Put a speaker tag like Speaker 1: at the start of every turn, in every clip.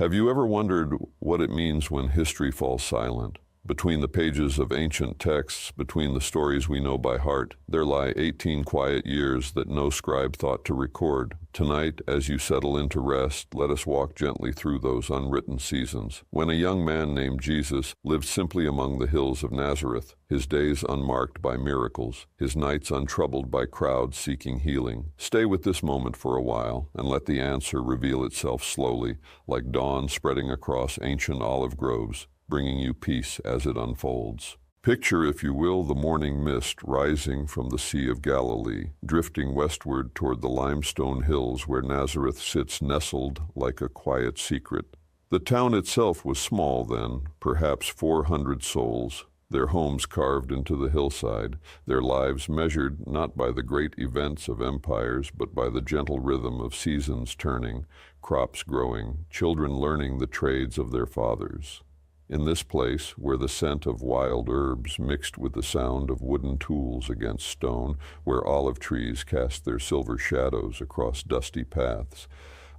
Speaker 1: Have you ever wondered what it means when history falls silent? Between the pages of ancient texts, between the stories we know by heart, there lie 18 quiet years that no scribe thought to record. Tonight, as you settle into rest, let us walk gently through those unwritten seasons. When a young man named Jesus lived simply among the hills of Nazareth, his days unmarked by miracles, his nights untroubled by crowds seeking healing. Stay with this moment for a while, and let the answer reveal itself slowly, like dawn spreading across ancient olive groves, bringing you peace as it unfolds. Picture, if you will, the morning mist rising from the Sea of Galilee, drifting westward toward the limestone hills where Nazareth sits nestled like a quiet secret. The town itself was small then, perhaps 400 souls, their homes carved into the hillside, their lives measured not by the great events of empires, but by the gentle rhythm of seasons turning, crops growing, children learning the trades of their fathers. In this place, where the scent of wild herbs mixed with the sound of wooden tools against stone, where olive trees cast their silver shadows across dusty paths,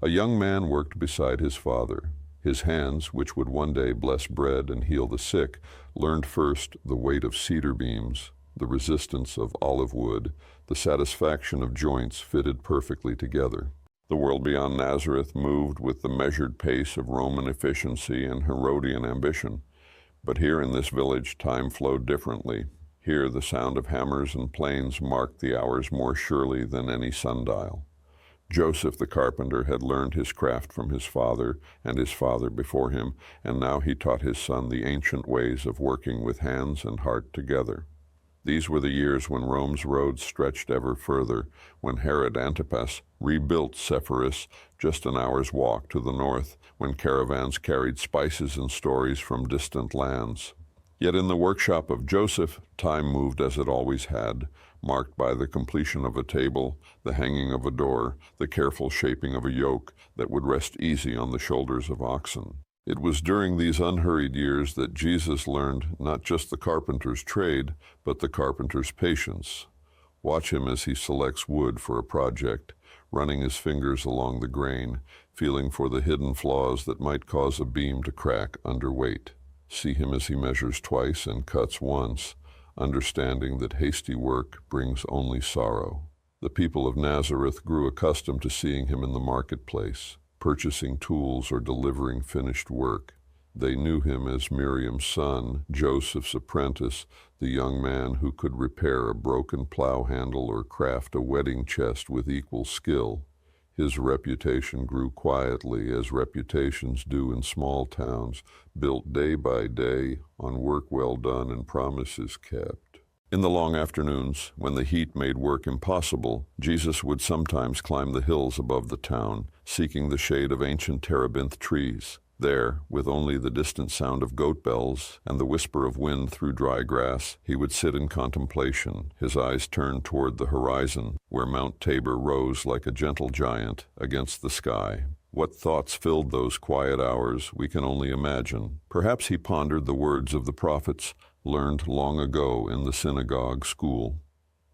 Speaker 1: a young man worked beside his father. His hands, which would one day bless bread and heal the sick, learned first the weight of cedar beams, the resistance of olive wood, the satisfaction of joints fitted perfectly together. The world beyond Nazareth moved with the measured pace of Roman efficiency and Herodian ambition. But here in this village, time flowed differently. Here the sound of hammers and planes marked the hours more surely than any sundial. Joseph the carpenter had learned his craft from his father and his father before him, and now he taught his son the ancient ways of working with hands and heart together. These were the years when Rome's roads stretched ever further, when Herod Antipas rebuilt Sepphoris just an hour's walk to the north, when caravans carried spices and stories from distant lands. Yet in the workshop of Joseph, time moved as it always had, marked by the completion of a table, the hanging of a door, the careful shaping of a yoke that would rest easy on the shoulders of oxen. It was during these unhurried years that Jesus learned not just the carpenter's trade, but the carpenter's patience. Watch him as he selects wood for a project, running his fingers along the grain, feeling for the hidden flaws that might cause a beam to crack under weight. See him as he measures twice and cuts once, understanding that hasty work brings only sorrow. The people of Nazareth grew accustomed to seeing him in the marketplace, purchasing tools or delivering finished work. They knew him as Miriam's son, Joseph's apprentice, the young man who could repair a broken plow handle or craft a wedding chest with equal skill. His reputation grew quietly, as reputations do in small towns, built day by day on work well done and promises kept. In the long afternoons, when the heat made work impossible, Jesus would sometimes climb the hills above the town, seeking the shade of ancient terebinth trees. There, with only the distant sound of goat bells and the whisper of wind through dry grass, he would sit in contemplation, his eyes turned toward the horizon, where Mount Tabor rose like a gentle giant against the sky. What thoughts filled those quiet hours we can only imagine. Perhaps he pondered the words of the prophets, learned long ago in the synagogue school.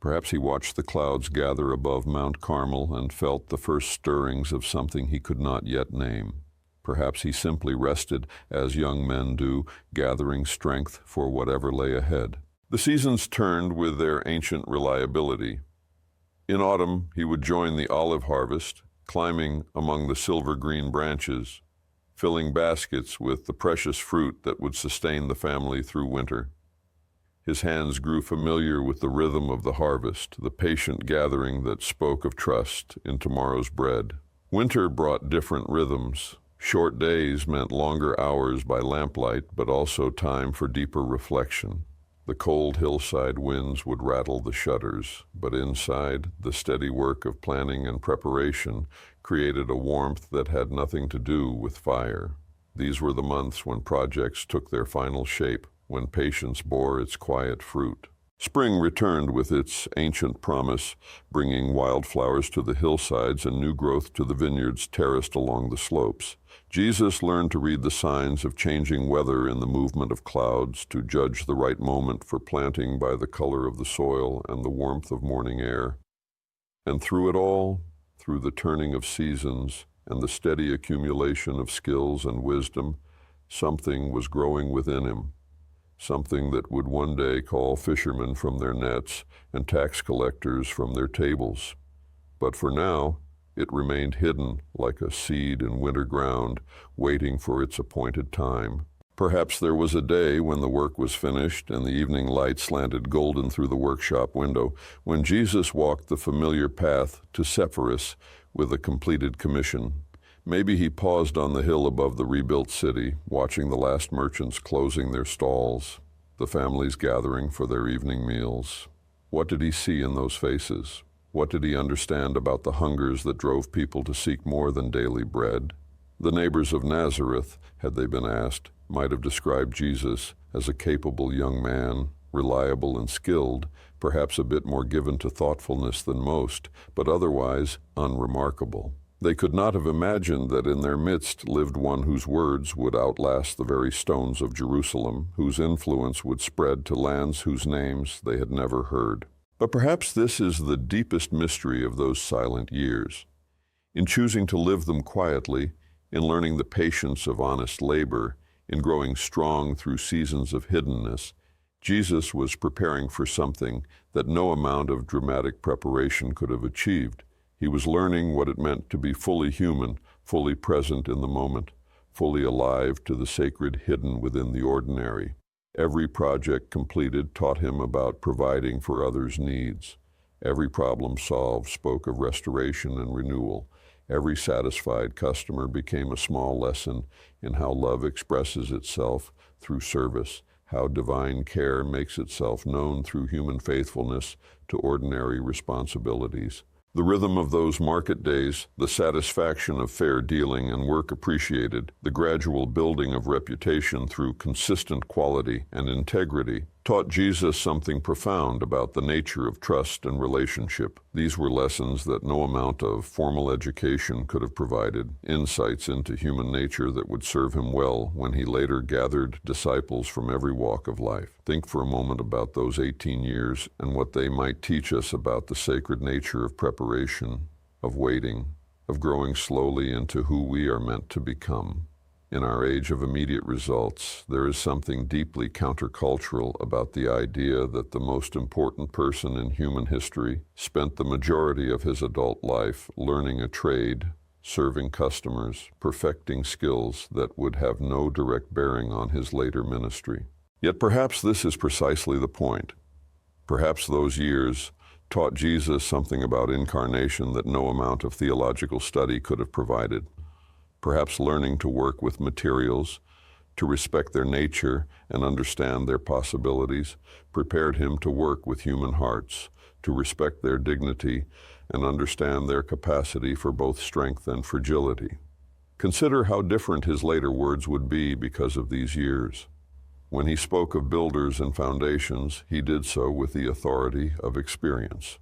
Speaker 1: Perhaps he watched the clouds gather above Mount Carmel and felt the first stirrings of something he could not yet name. Perhaps he simply rested, as young men do, gathering strength for whatever lay ahead. The seasons turned with their ancient reliability. In autumn, he would join the olive harvest, climbing among the silver-green branches, filling baskets with the precious fruit that would sustain the family through winter. His hands grew familiar with the rhythm of the harvest, the patient gathering that spoke of trust in tomorrow's bread. Winter brought different rhythms. Short days meant longer hours by lamplight, but also time for deeper reflection. The cold hillside winds would rattle the shutters, but inside, the steady work of planning and preparation created a warmth that had nothing to do with fire. These were the months when projects took their final shape, when patience bore its quiet fruit. Spring returned with its ancient promise, bringing wildflowers to the hillsides and new growth to the vineyards terraced along the slopes. Jesus learned to read the signs of changing weather in the movement of clouds, to judge the right moment for planting by the color of the soil and the warmth of morning air. And through it all, through the turning of seasons and the steady accumulation of skills and wisdom, something was growing within him, something that would one day call fishermen from their nets and tax collectors from their tables. But for now, it remained hidden like a seed in winter ground, waiting for its appointed time. Perhaps there was a day when the work was finished and the evening light slanted golden through the workshop window, when Jesus walked the familiar path to Sepphoris with a completed commission. Maybe he paused on the hill above the rebuilt city, watching the last merchants closing their stalls, the families gathering for their evening meals. What did he see in those faces? What did he understand about the hungers that drove people to seek more than daily bread? The neighbors of Nazareth, had they been asked, might have described Jesus as a capable young man, reliable and skilled, perhaps a bit more given to thoughtfulness than most, but otherwise unremarkable. They could not have imagined that in their midst lived one whose words would outlast the very stones of Jerusalem, whose influence would spread to lands whose names they had never heard. But perhaps this is the deepest mystery of those silent years. In choosing to live them quietly, in learning the patience of honest labor, in growing strong through seasons of hiddenness, Jesus was preparing for something that no amount of dramatic preparation could have achieved. He was learning what it meant to be fully human, fully present in the moment, fully alive to the sacred hidden within the ordinary. Every project completed taught him about providing for others' needs. Every problem solved spoke of restoration and renewal. Every satisfied customer became a small lesson in how love expresses itself through service, how divine care makes itself known through human faithfulness to ordinary responsibilities. The rhythm of those market days, the satisfaction of fair dealing and work appreciated, the gradual building of reputation through consistent quality and integrity, taught Jesus something profound about the nature of trust and relationship. These were lessons that no amount of formal education could have provided, insights into human nature that would serve him well when he later gathered disciples from every walk of life. Think for a moment about those 18 years and what they might teach us about the sacred nature of preparation, of waiting, of growing slowly into who we are meant to become. In our age of immediate results, there is something deeply countercultural about the idea that the most important person in human history spent the majority of his adult life learning a trade, serving customers, perfecting skills that would have no direct bearing on his later ministry. Yet perhaps this is precisely the point. Perhaps those years taught Jesus something about incarnation that no amount of theological study could have provided. Perhaps learning to work with materials, to respect their nature and understand their possibilities, prepared him to work with human hearts, to respect their dignity and understand their capacity for both strength and fragility. Consider how different his later words would be because of these years. When he spoke of builders and foundations, he did so with the authority of experience.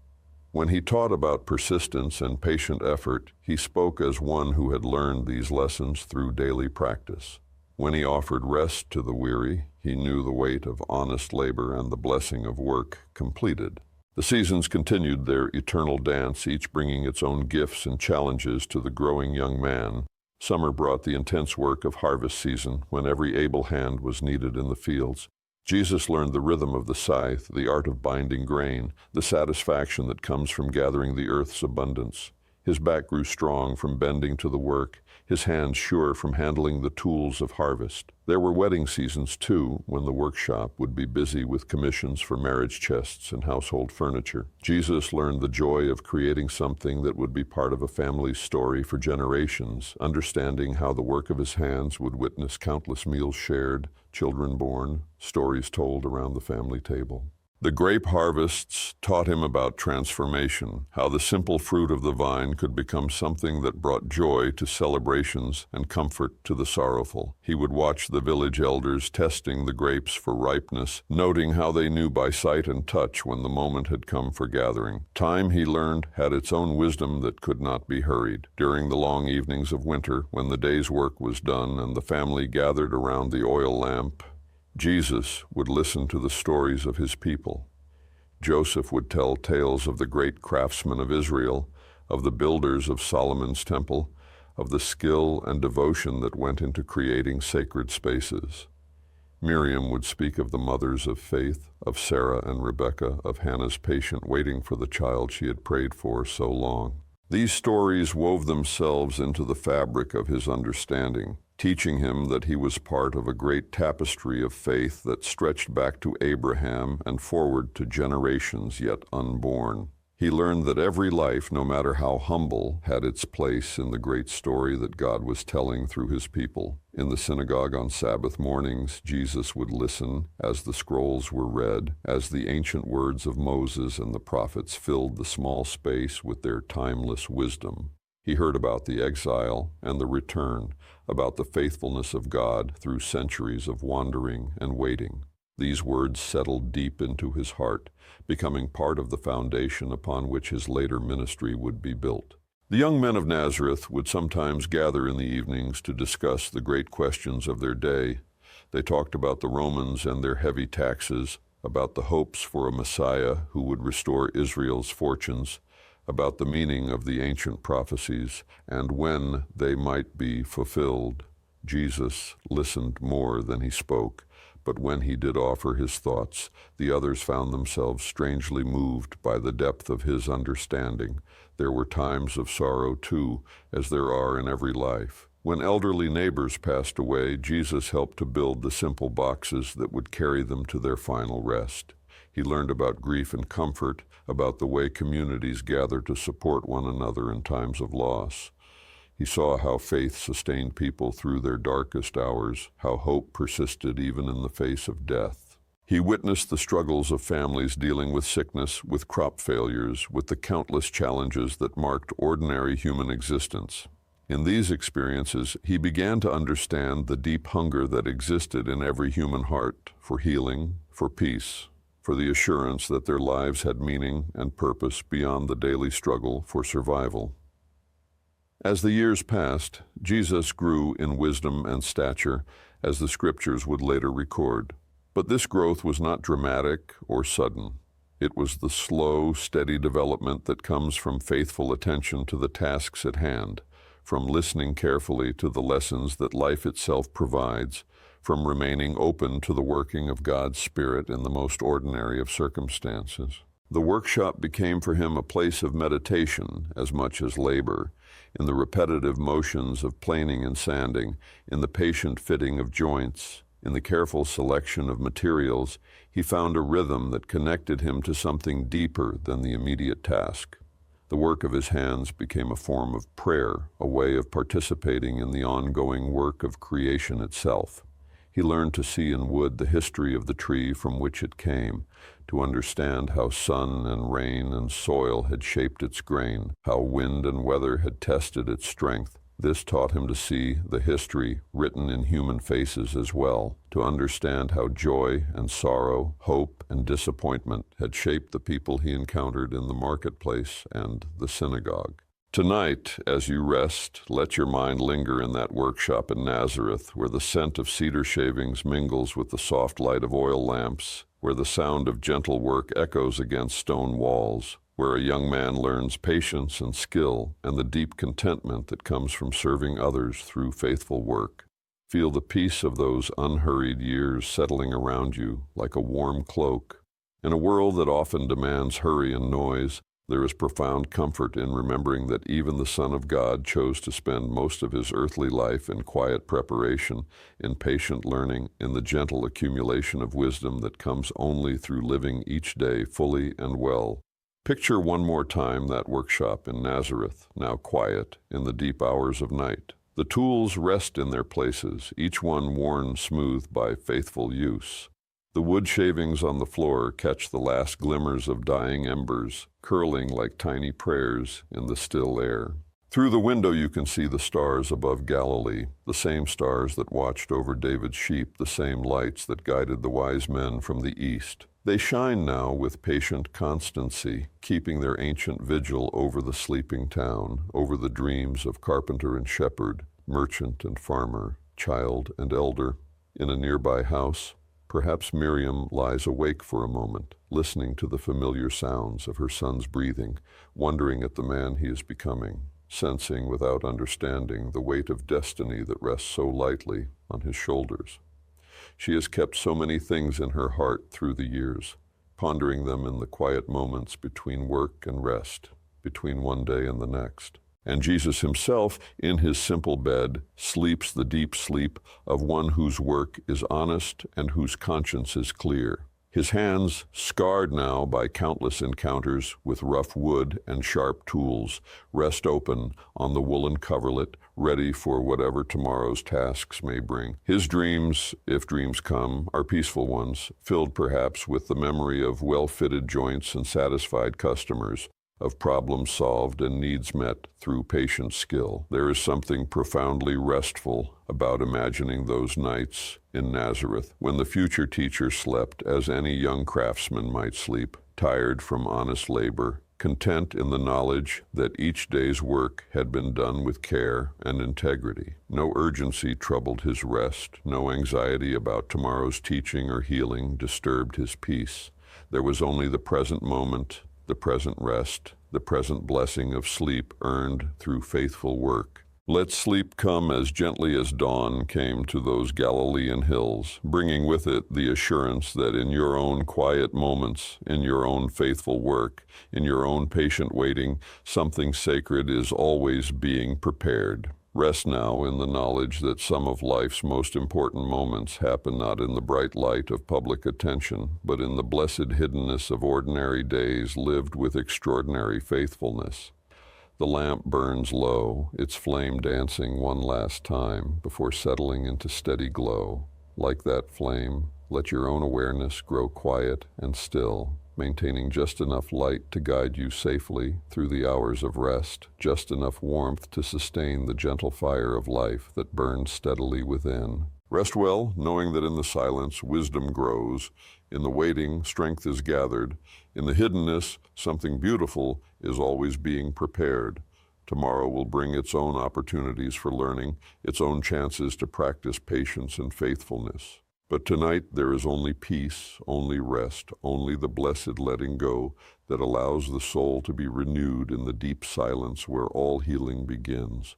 Speaker 1: When he taught about persistence and patient effort, he spoke as one who had learned these lessons through daily practice. When he offered rest to the weary, he knew the weight of honest labor and the blessing of work completed. The seasons continued their eternal dance, each bringing its own gifts and challenges to the growing young man. Summer brought the intense work of harvest season, when every able hand was needed in the fields. Jesus learned the rhythm of the scythe, the art of binding grain, the satisfaction that comes from gathering the earth's abundance. His back grew strong from bending to the work, his hands sure from handling the tools of harvest. There were wedding seasons, too, when the workshop would be busy with commissions for marriage chests and household furniture. Jesus learned the joy of creating something that would be part of a family's story for generations, understanding how the work of his hands would witness countless meals shared, children born, stories told around the family table. The grape harvests taught him about transformation, how the simple fruit of the vine could become something that brought joy to celebrations and comfort to the sorrowful. He would watch the village elders testing the grapes for ripeness, noting how they knew by sight and touch when the moment had come for gathering. Time, he learned, had its own wisdom that could not be hurried. During the long evenings of winter, when the day's work was done and the family gathered around the oil lamp, Jesus would listen to the stories of his people. Joseph would tell tales of the great craftsmen of Israel, of the builders of Solomon's temple, of the skill and devotion that went into creating sacred spaces. Miriam would speak of the mothers of faith, of Sarah and Rebekah, of Hannah's patient waiting for the child she had prayed for so long. These stories wove themselves into the fabric of his understanding, teaching him that he was part of a great tapestry of faith that stretched back to Abraham and forward to generations yet unborn. He learned that every life, no matter how humble, had its place in the great story that God was telling through his people. In the synagogue on Sabbath mornings, Jesus would listen as the scrolls were read, as the ancient words of Moses and the prophets filled the small space with their timeless wisdom. He heard about the exile and the return, about the faithfulness of God through centuries of wandering and waiting. These words settled deep into his heart, becoming part of the foundation upon which his later ministry would be built. The young men of Nazareth would sometimes gather in the evenings to discuss the great questions of their day. They talked about the Romans and their heavy taxes, about the hopes for a Messiah who would restore Israel's fortunes, about the meaning of the ancient prophecies, and when they might be fulfilled. Jesus listened more than he spoke, but when he did offer his thoughts, the others found themselves strangely moved by the depth of his understanding. There were times of sorrow, too, as there are in every life. When elderly neighbors passed away, Jesus helped to build the simple boxes that would carry them to their final rest. He learned about grief and comfort, about the way communities gather to support one another in times of loss. He saw how faith sustained people through their darkest hours, how hope persisted even in the face of death. He witnessed the struggles of families dealing with sickness, with crop failures, with the countless challenges that marked ordinary human existence. In these experiences, he began to understand the deep hunger that existed in every human heart for healing, for peace, for the assurance that their lives had meaning and purpose beyond the daily struggle for survival. As the years passed, Jesus grew in wisdom and stature, as the scriptures would later record. But this growth was not dramatic or sudden. It was the slow, steady development that comes from faithful attention to the tasks at hand, from listening carefully to the lessons that life itself provides, from remaining open to the working of God's Spirit in the most ordinary of circumstances. The workshop became for him a place of meditation as much as labor, in the repetitive motions of planing and sanding, in the patient fitting of joints, in the careful selection of materials. He found a rhythm that connected him to something deeper than the immediate task. The work of his hands became a form of prayer, a way of participating in the ongoing work of creation itself. He learned to see in wood the history of the tree from which it came, to understand how sun and rain and soil had shaped its grain, how wind and weather had tested its strength. This taught him to see the history written in human faces as well, to understand how joy and sorrow, hope and disappointment had shaped the people he encountered in the marketplace and the synagogue. Tonight, as you rest, let your mind linger in that workshop in Nazareth, where the scent of cedar shavings mingles with the soft light of oil lamps, where the sound of gentle work echoes against stone walls, where a young man learns patience and skill and the deep contentment that comes from serving others through faithful work. Feel the peace of those unhurried years settling around you like a warm cloak. In a world that often demands hurry and noise, there is profound comfort in remembering that even the Son of God chose to spend most of his earthly life in quiet preparation, in patient learning, in the gentle accumulation of wisdom that comes only through living each day fully and well. Picture one more time that workshop in Nazareth, now quiet, in the deep hours of night. The tools rest in their places, each one worn smooth by faithful use. The wood shavings on the floor catch the last glimmers of dying embers, curling like tiny prayers in the still air. Through the window you can see the stars above Galilee, the same stars that watched over David's sheep, the same lights that guided the wise men from the east. They shine now with patient constancy, keeping their ancient vigil over the sleeping town, over the dreams of carpenter and shepherd, merchant and farmer, child and elder. In a nearby house, perhaps Miriam lies awake for a moment, listening to the familiar sounds of her son's breathing, wondering at the man he is becoming. sensing without understanding the weight of destiny that rests so lightly on his shoulders. She has kept so many things in her heart through the years, pondering them in the quiet moments between work and rest, between one day and the next. And Jesus himself, in his simple bed, sleeps the deep sleep of one whose work is honest and whose conscience is clear. His hands, scarred now by countless encounters with rough wood and sharp tools, rest open on the woolen coverlet, ready for whatever tomorrow's tasks may bring. His dreams, if dreams come, are peaceful ones, filled perhaps with the memory of well-fitted joints and satisfied customers, of problems solved and needs met through patient skill. There is something profoundly restful about imagining those nights in Nazareth when the future teacher slept as any young craftsman might sleep, tired from honest labor, content in the knowledge that each day's work had been done with care and integrity. No urgency troubled his rest, no anxiety about tomorrow's teaching or healing disturbed his peace. There was only the present moment, the present rest, the present blessing of sleep earned through faithful work. Let sleep come as gently as dawn came to those Galilean hills, bringing with it the assurance that in your own quiet moments, in your own faithful work, in your own patient waiting, something sacred is always being prepared. Rest now in the knowledge that some of life's most important moments happen not in the bright light of public attention, but in the blessed hiddenness of ordinary days lived with extraordinary faithfulness. The lamp burns low, its flame dancing one last time before settling into steady glow. Like that flame, let your own awareness grow quiet and still, maintaining just enough light to guide you safely through the hours of rest, just enough warmth to sustain the gentle fire of life that burns steadily within. Rest well, knowing that in the silence, wisdom grows. In the waiting, strength is gathered. In the hiddenness, something beautiful is always being prepared. Tomorrow will bring its own opportunities for learning, its own chances to practice patience and faithfulness. But tonight there is only peace, only rest, only the blessed letting go that allows the soul to be renewed in the deep silence where all healing begins.